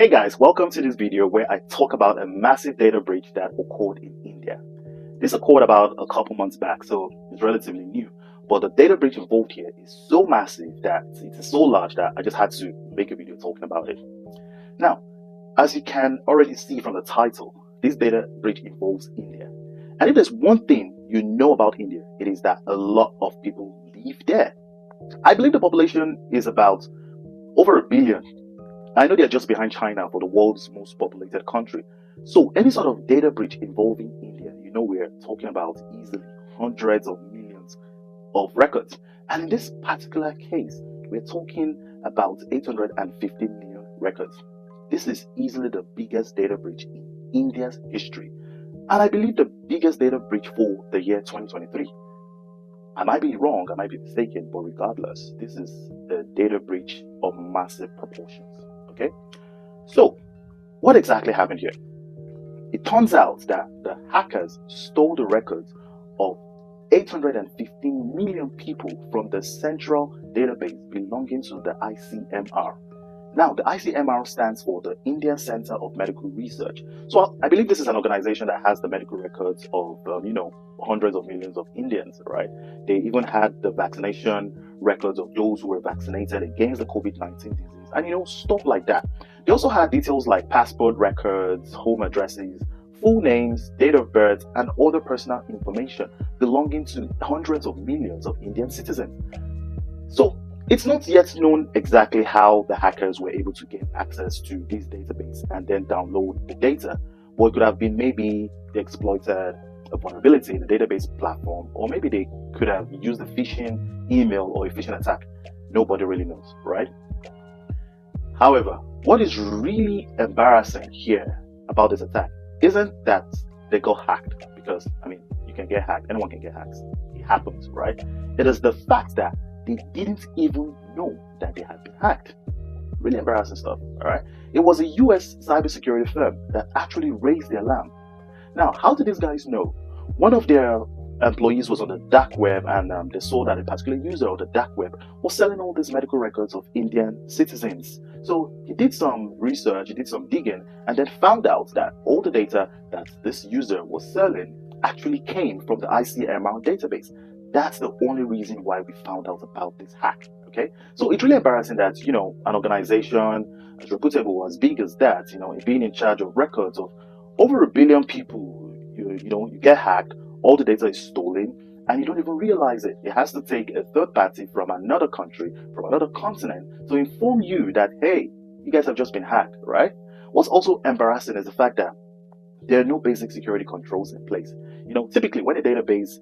Hey guys, welcome to this video where I talk about a massive data breach that occurred in India. This occurred about a couple months back, so it's relatively new. But the data breach involved here is so massive that it is so large that I just had to make a video talking about it. Now, as you can already see from the title, this data breach involves India. And if there's one thing you know about India, it is that a lot of people live there. I believe the population is about over 1 billion. I know they're just behind China for the world's most populated country. So any sort of data breach involving India, we're talking about easily hundreds of millions of records. And in this particular case, we're talking about 850 million records. This is easily the biggest data breach in India's history. And I believe the biggest data breach for the year 2023. I might be wrong, I might be mistaken, but regardless, this is a data breach of massive proportions. Okay, so what exactly happened here? It turns out that the hackers stole the records of 815 million people from the central database belonging to the ICMR. Now, the ICMR stands for the Indian Center of Medical Research. So I believe this is an organization that has the medical records of, hundreds of millions of Indians, right? They even had the vaccination records of those who were vaccinated against the COVID-19 disease and, stuff like that. They also had details like passport records, home addresses, full names, date of birth, and other personal information belonging to hundreds of millions of Indian citizens. So it's not yet known exactly how the hackers were able to get access to this database and then download the data. But it could have been maybe they exploited a vulnerability in the database platform, or maybe they could have used a phishing email or a phishing attack. Nobody really knows, right? However, what is really embarrassing here about this attack isn't that they got hacked, because, you can get hacked, anyone can get hacked. It happens, right? It is the fact that they didn't even know that they had been hacked. Really embarrassing stuff, all right? It was a US cybersecurity firm that actually raised the alarm. Now, how did these guys know? One of their employees was on the dark web, and they saw that a particular user on the dark web was selling all these medical records of Indian citizens. So he did some research, he did some digging, and then found out that all the data that this user was selling actually came from the ICMR database. That's the only reason why we found out about this hack. Okay, so it's really embarrassing that an organization as reputable, as big as that, being in charge of records of over 1 billion people, you get hacked, all the data is stolen, and you don't even realize it. It has to take a third party from another country, from another continent, to inform you that, hey, you guys have just been hacked, right? What's also embarrassing is the fact that there are no basic security controls in place. Typically when a database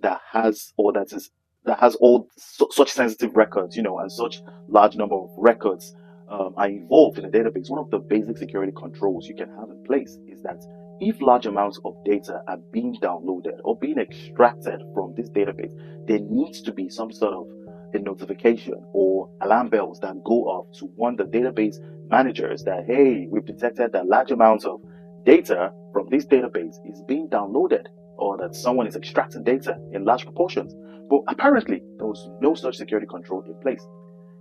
that has all such sensitive records, and such large number of records are involved in a database, one of the basic security controls you can have in place is that if large amounts of data are being downloaded or being extracted from this database, there needs to be some sort of a notification or alarm bells that go off to warn the database managers that, hey, we've detected that large amounts of data from this database is being downloaded, or that someone is extracting data in large proportions. But apparently, there was no such security control in place.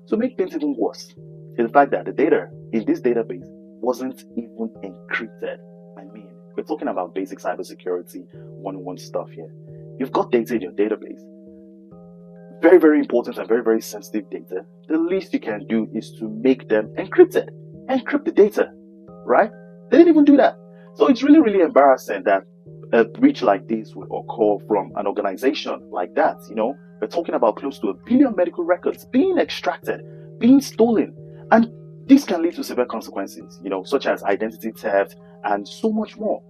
To make things even worse is the fact that the data in this database wasn't even encrypted. We're talking about basic cybersecurity 101 stuff here. You've got data in your database. Very, very important and very, very sensitive data. The least you can do is to make them encrypted. Encrypt the data, right? They didn't even do that. So it's really, really embarrassing that a breach like this would occur from an organization like that. We're talking about close to 1 billion medical records being extracted, being stolen. And this can lead to severe consequences, such as identity theft and so much more.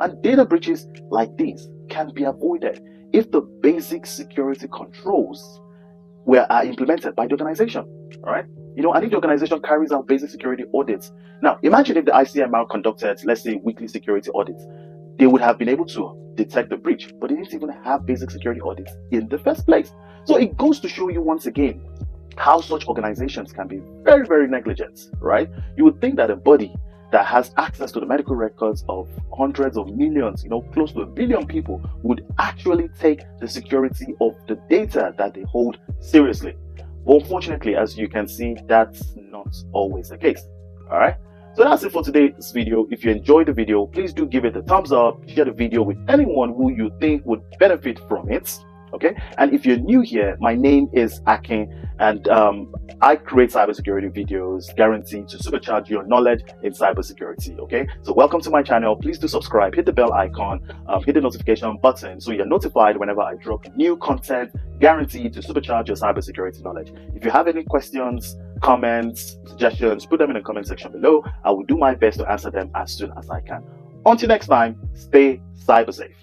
And data breaches like this can be avoided if the basic security controls are implemented by the organization. All right? And if the organization carries out basic security audits. Now, imagine if the ICMR conducted, let's say, weekly security audits. They would have been able to detect the breach, but they didn't even have basic security audits in the first place. So it goes to show you once again how such organizations can be very, very negligent, right? You would think that a body that has access to the medical records of hundreds of millions, close to 1 billion people, would actually take the security of the data that they hold seriously. But unfortunately, as you can see, that's not always the case. All right. So that's it for today's video. If you enjoyed the video, please do give it a thumbs up, share the video with anyone who you think would benefit from it. Okay, and if you're new here, my name is Akin, and I create cybersecurity videos guaranteed to supercharge your knowledge in cybersecurity. Okay, so welcome to my channel. Please do subscribe, hit the bell icon, hit the notification button so you're notified whenever I drop new content guaranteed to supercharge your cybersecurity knowledge. If you have any questions, comments, suggestions, put them in the comment section below. I will do my best to answer them as soon as I can. Until next time, stay cyber safe.